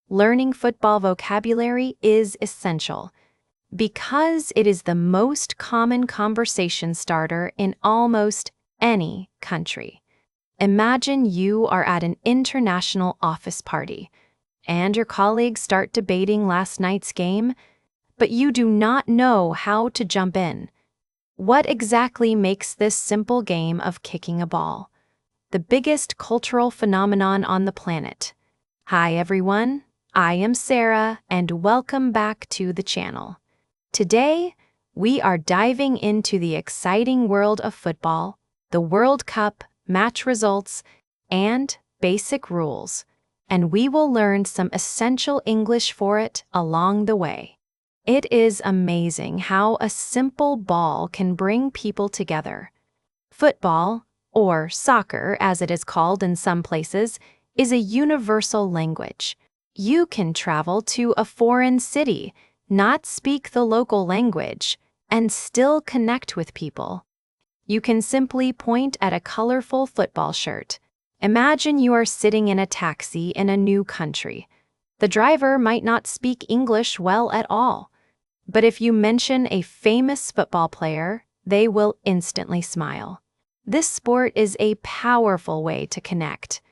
learning football vocabulary is essential because it is the most common conversation starter in almost any country. Imagine you are at an international office party, and your colleagues start debating last night's game, but you do not know how to jump in. What exactly makes this simple game of kicking a ball the biggest cultural phenomenon on the planet? Hi everyone, I am Sarah, and welcome back to the channel. Today, we are diving into the exciting world of football, the World Cup, match results, and basic rules, and we will learn some essential English for it along the way. It is amazing how a simple ball can bring people together. Football, or soccer as it is called in some places, is a universal language. You can travel to a foreign city, not speak the local language, and still connect with people. You can simply point at a colorful football shirt. Imagine you are sitting in a taxi in a new country. The driver might not speak English well at all, but if you mention a famous football player, they will instantly smile. This sport is a powerful way to connect.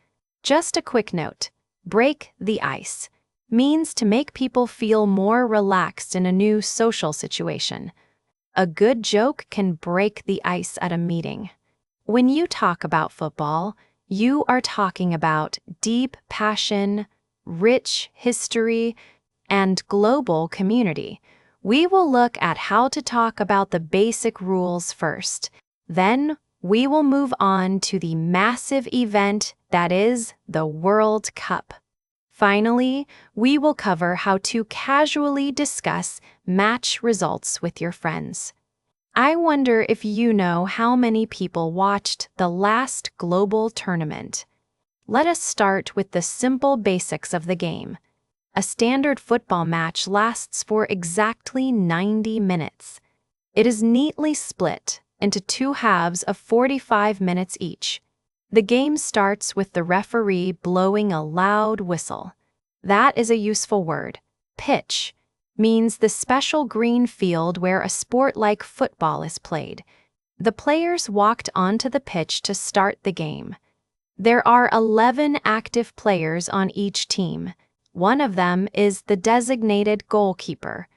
Just a quick note, break the ice means to make people feel more relaxed in a new social situation. A good joke can break the ice at a meeting. When you talk about football, you are talking about deep passion, rich history, and global community. We will look at how to talk about the basic rules first. Then, we will move on to the massive event that is the World Cup. Finally, we will cover how to casually discuss match results with your friends. I wonder if you know how many people watched the last global tournament. Let us start with the simple basics of the game. A standard football match lasts for exactly 90 minutes. It is neatly split into two halves of 45 minutes each. The game starts with the referee blowing a loud whistle. That is a useful word. Pitch means the special green field where a sport like football is played. The players walked onto the pitch to start the game. There are 11 active players on each team. One of them is the designated goalkeeper.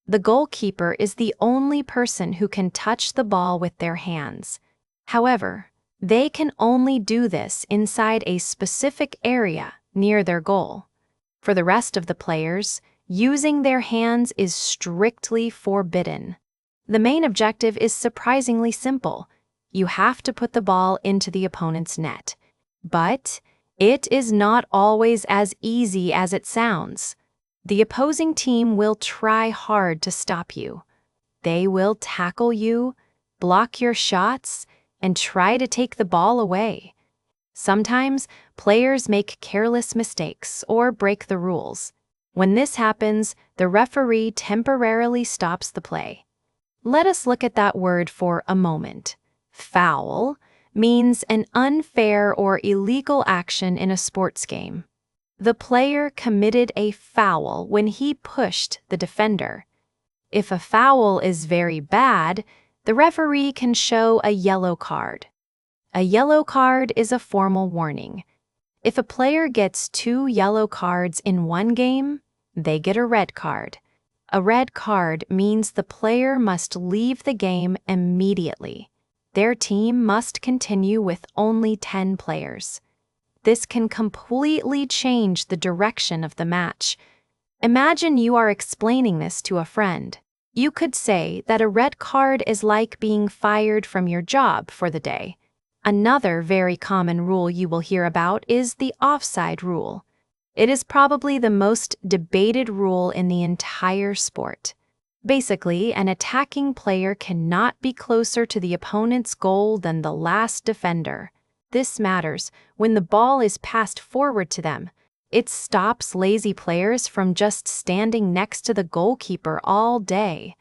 The goalkeeper is the only person who can touch the ball with their hands. However, they can only do this inside a specific area near their goal. For the rest of the players, using their hands is strictly forbidden. The main objective is surprisingly simple. You have to put the ball into the opponent's net. But it is not always as easy as it sounds. The opposing team will try hard to stop you. They will tackle you, block your shots, and try to take the ball away. Sometimes, players make careless mistakes or break the rules. When this happens, the referee temporarily stops the play. Let us look at that word for a moment. Foul means an unfair or illegal action in a sports game. The player committed a foul when he pushed the defender. If a foul is very bad, the referee can show a yellow card. A yellow card is a formal warning. If a player gets 2 yellow cards in one game, they get a red card. A red card means the player must leave the game immediately. Their team must continue with only 10 players. This can completely change the direction of the match. Imagine you are explaining this to a friend. You could say that a red card is like being fired from your job for the day. Another very common rule you will hear about is the offside rule. It is probably the most debated rule in the entire sport. Basically, an attacking player cannot be closer to the opponent's goal than the last defender. This matters when the ball is passed forward to them. It stops lazy players from just standing next to the goalkeeper all day.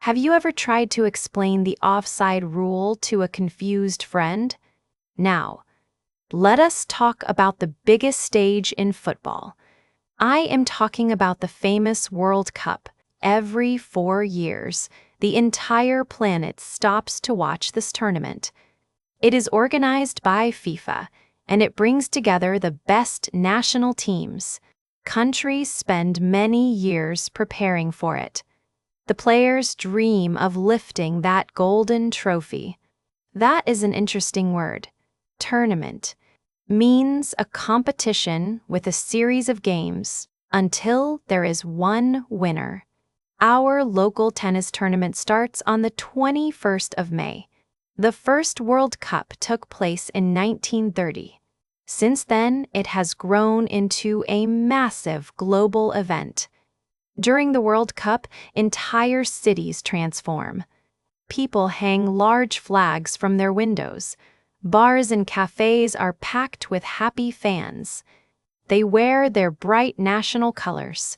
Have you ever tried to explain the offside rule to a confused friend? Now, let us talk about the biggest stage in football. I am talking about the famous World Cup. Every 4 years, the entire planet stops to watch this tournament. It is organized by FIFA, and it brings together the best national teams. Countries spend many years preparing for it. The players dream of lifting that golden trophy. That is an interesting word. Tournament means a competition with a series of games until there is one winner. Our local tennis tournament starts on the 21st of May. The first World Cup took place in 1930. Since then, it has grown into a massive global event. During the World Cup, entire cities transform. People hang large flags from their windows. Bars and cafes are packed with happy fans. They wear their bright national colors.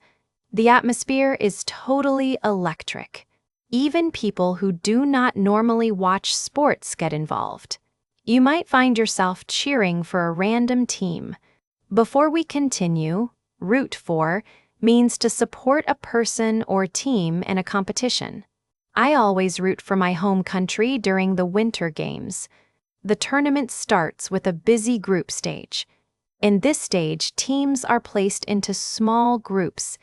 The atmosphere is totally electric. Even people who do not normally watch sports get involved. You might find yourself cheering for a random team. Before we continue, root for means to support a person or team in a competition. I always root for my home country during the Winter Games. The tournament starts with a busy group stage. In this stage, teams are placed into small groups.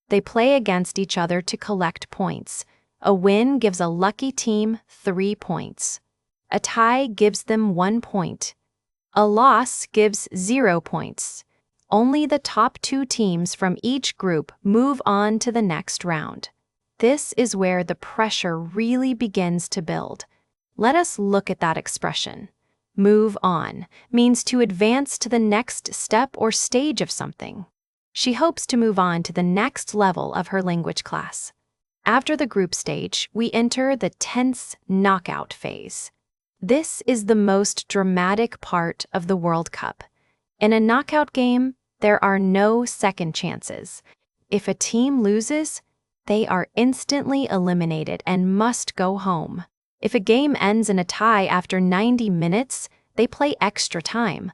They play against each other to collect points. A win gives a lucky team 3 points. A tie gives them 1 point. A loss gives 0 points. Only the top 2 teams from each group move on to the next round. This is where the pressure really begins to build. Let us look at that expression. Move on means to advance to the next step or stage of something. She hopes to move on to the next level of her language class. After the group stage, we enter the tense knockout phase. This is the most dramatic part of the World Cup. In a knockout game, there are no second chances. If a team loses, they are instantly eliminated and must go home. If a game ends in a tie after 90 minutes, they play extra time.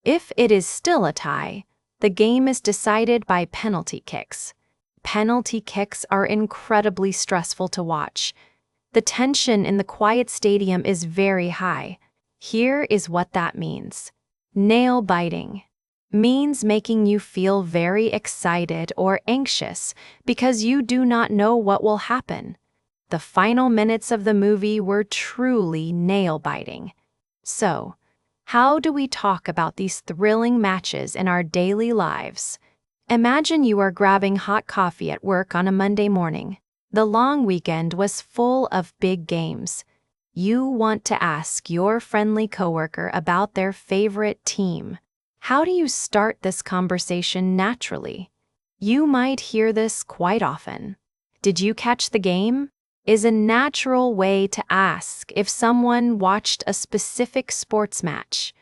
If it is still a tie, the game is decided by penalty kicks. Penalty kicks are incredibly stressful to watch. The tension in the quiet stadium is very high. Here is what that means. Nail biting means making you feel very excited or anxious because you do not know what will happen. The final minutes of the movie were truly nail-biting. So, how do we talk about these thrilling matches in our daily lives? Imagine you are grabbing hot coffee at work on a Monday morning. The long weekend was full of big games. You want to ask your friendly coworker about their favorite team. How do you start this conversation naturally? You might hear this quite often. Did you catch the game? Is a natural way to ask if someone watched a specific sports match.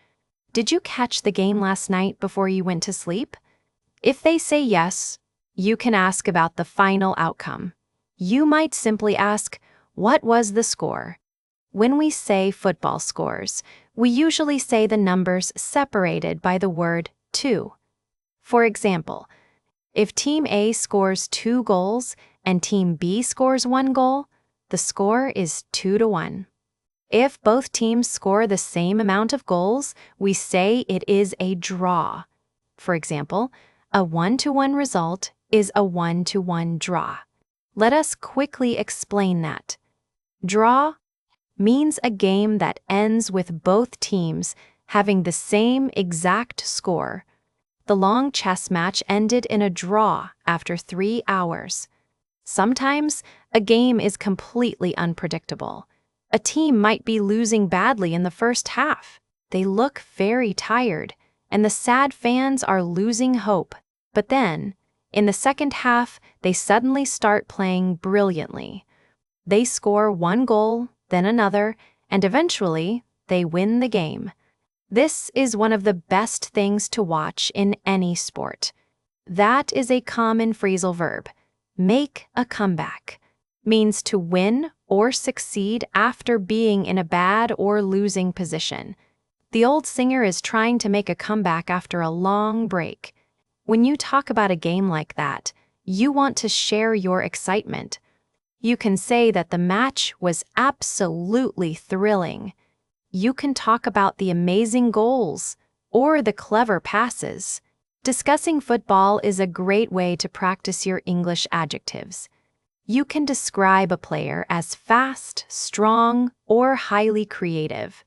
Did you catch the game last night before you went to sleep? If they say yes, you can ask about the final outcome. You might simply ask, what was the score? When we say football scores, we usually say the numbers separated by the word to. For example, if Team A scores 2 goals and Team B scores 1 goal, the score is 2-1. If both teams score the same amount of goals, we say it is a draw. For example, a 1-1 result is a 1-1 draw. Let us quickly explain that. Draw means a game that ends with both teams having the same exact score. The long chess match ended in a draw after 3 hours. Sometimes, a game is completely unpredictable. A team might be losing badly in the first half. They look very tired, and the sad fans are losing hope. But then, in the second half, they suddenly start playing brilliantly. They score 1 goal, then another, and eventually, they win the game. This is one of the best things to watch in any sport. That is a common phrasal verb. Make a comeback means to win or succeed after being in a bad or losing position. The old singer is trying to make a comeback after a long break. When you talk about a game like that, you want to share your excitement. You can say that the match was absolutely thrilling. You can talk about the amazing goals or the clever passes. Discussing football is a great way to practice your English adjectives. You can describe a player as fast, strong, or highly creative.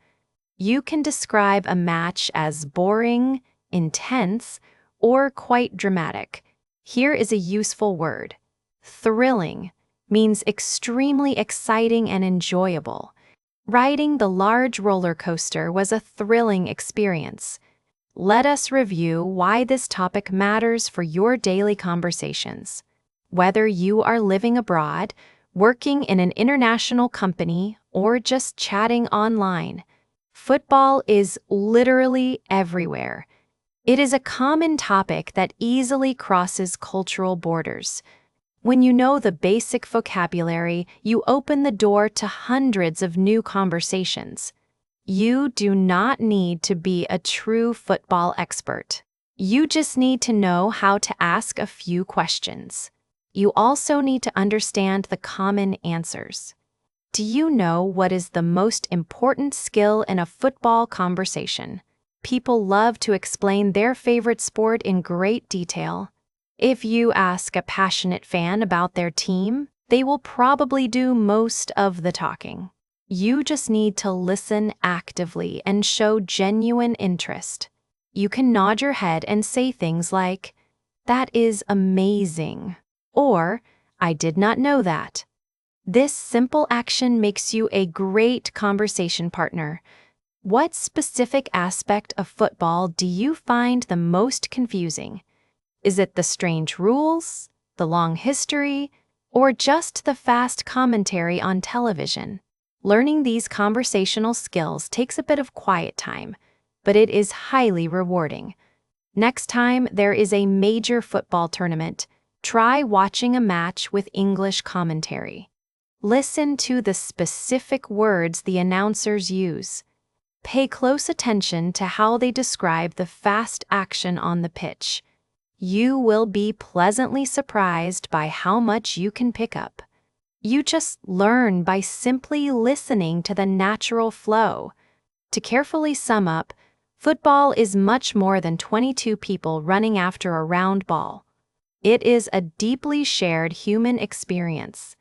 You can describe a match as boring, intense, or quite dramatic. Here is a useful word. Thrilling means extremely exciting and enjoyable. Riding the large roller coaster was a thrilling experience. Let us review why this topic matters for your daily conversations. Whether you are living abroad, working in an international company, or just chatting online, football is literally everywhere. It is a common topic that easily crosses cultural borders. When you know the basic vocabulary, you open the door to hundreds of new conversations. You do not need to be a true football expert. You just need to know how to ask a few questions. You also need to understand the common answers. Do you know what is the most important skill in a football conversation? People love to explain their favorite sport in great detail. If you ask a passionate fan about their team, they will probably do most of the talking. You just need to listen actively and show genuine interest. You can nod your head and say things like, "That is amazing," or "I did not know that." This simple action makes you a great conversation partner. What specific aspect of football do you find the most confusing? Is it the strange rules, the long history, or just the fast commentary on television? Learning these conversational skills takes a bit of quiet time, but it is highly rewarding. Next time there is a major football tournament, try watching a match with English commentary. Listen to the specific words the announcers use. Pay close attention to how they describe the fast action on the pitch. You will be pleasantly surprised by how much you can pick up. You just learn by simply listening to the natural flow. To carefully sum up, football is much more than 22 people running after a round ball. It is a deeply shared human experience.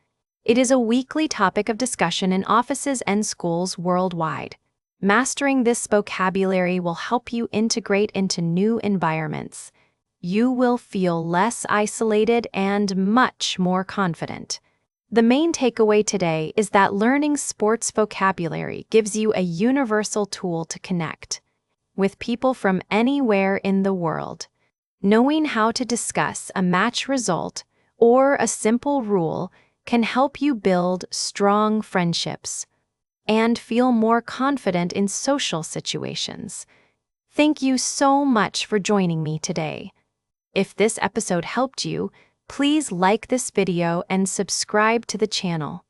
It is a weekly topic of discussion in offices and schools worldwide. Mastering this vocabulary will help you integrate into new environments. You will feel less isolated and much more confident. The main takeaway today is that learning sports vocabulary gives you a universal tool to connect with people from anywhere in the world. Knowing how to discuss a match result or a simple rule can help you build strong friendships and feel more confident in social situations. Thank you so much for joining me today. If this episode helped you, please like this video and subscribe to the channel.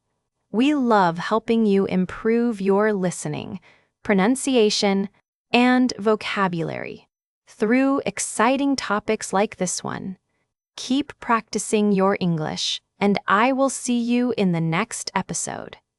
We love helping you improve your listening, pronunciation, and vocabulary through exciting topics like this one. Keep practicing your English, and I will see you in the next episode.